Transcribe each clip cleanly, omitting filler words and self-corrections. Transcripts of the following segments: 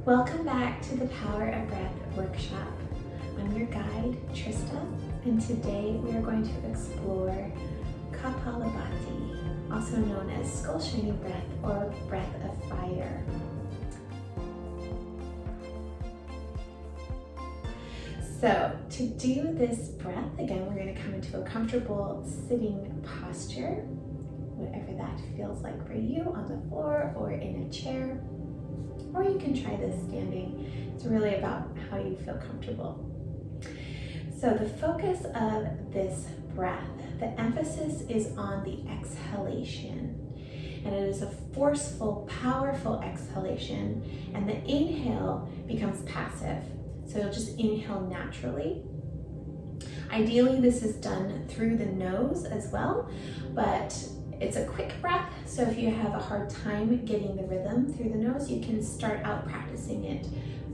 Welcome back to the Power of Breath workshop. I'm your guide, Trista, and today we are going to explore Kapalbhati, also known as skull shining breath or breath of fire. So to do this breath, again, we're going to come into a comfortable sitting posture, whatever that feels like for you, on the floor or in a chair. Or you can try this standing. It's really about how you feel comfortable. So the focus of this breath, the emphasis is on the exhalation. And it is a forceful, powerful exhalation. And the inhale becomes passive. So you'll just inhale naturally. Ideally, this is done through the nose as well, but it's a quick breath, so if you have a hard time getting the rhythm through the nose, you can start out practicing it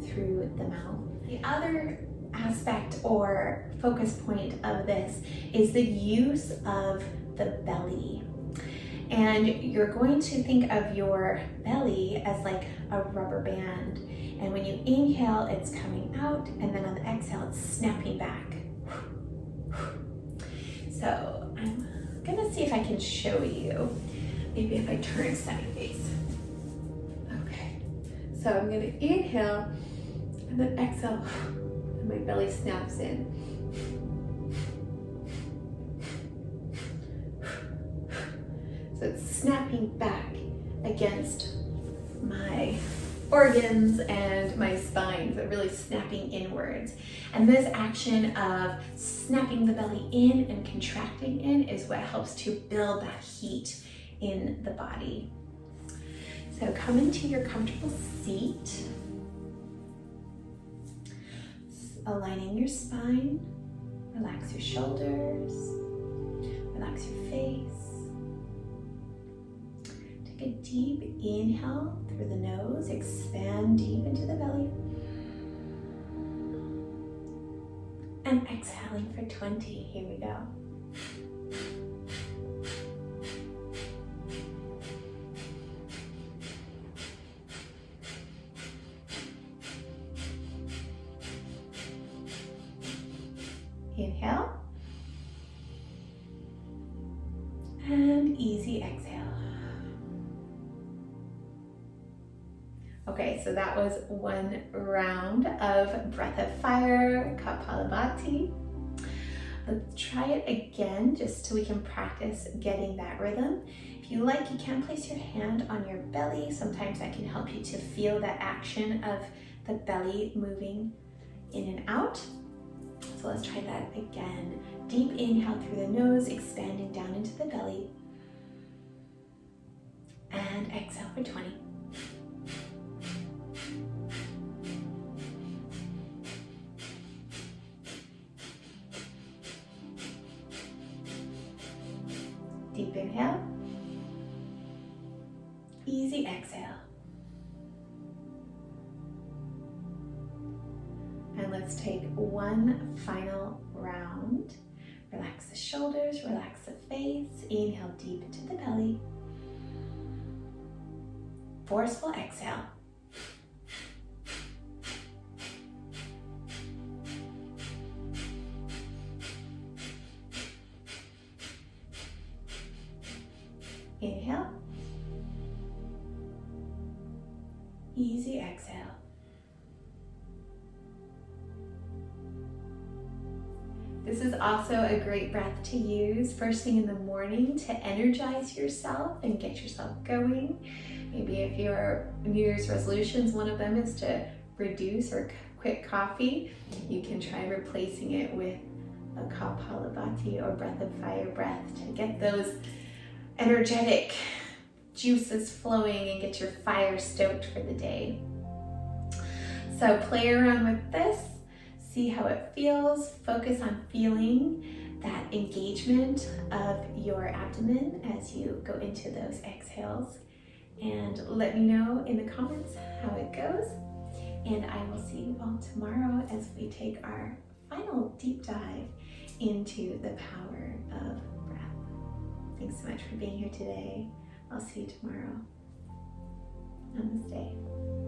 through the mouth. The other aspect or focus point of this is the use of the belly. And you're going to think of your belly as like a rubber band. And when you inhale, it's coming out, and then on the exhale, it's snapping back. So I'm gonna see if I can show you, maybe if I turn sideways. Okay, so I'm gonna inhale and then exhale, and my belly snaps in. So it's snapping back against my organs and my spine, so really snapping inwards. And this action of snapping the belly in and contracting in is what helps to build that heat in the body. So come into your comfortable seat, aligning your spine, relax your shoulders, relax your face. Take a deep inhale through the nose, expand deep into the belly. And exhaling for 20, here we go. Inhale. And easy exhale. Okay, so that was one round of breath of fire, Kapalbhati. Let's try it again just so we can practice getting that rhythm. If you like, you can place your hand on your belly. Sometimes that can help you to feel that action of the belly moving in and out. So let's try that again. Deep inhale through the nose, expanding down into the belly. And exhale for 20. Deep inhale, easy exhale. And let's take one final round. Relax the shoulders, relax the face. Inhale deep into the belly. Forceful exhale. Inhale. Easy exhale. This is also a great breath to use first thing in the morning to energize yourself and get yourself going. Maybe if your New Year's resolutions, one of them is to reduce or quit coffee, you can try replacing it with a Kapalbhati or breath of fire breath to get those energetic juices flowing and get your fire stoked for the day. So play around with this, see how it feels, focus on feeling that engagement of your abdomen as you go into those exhales, and let me know in the comments how it goes. And I will see you all tomorrow as we take our final deep dive into the power of breath. Thanks so much for being here today. I'll see you tomorrow. Namaste.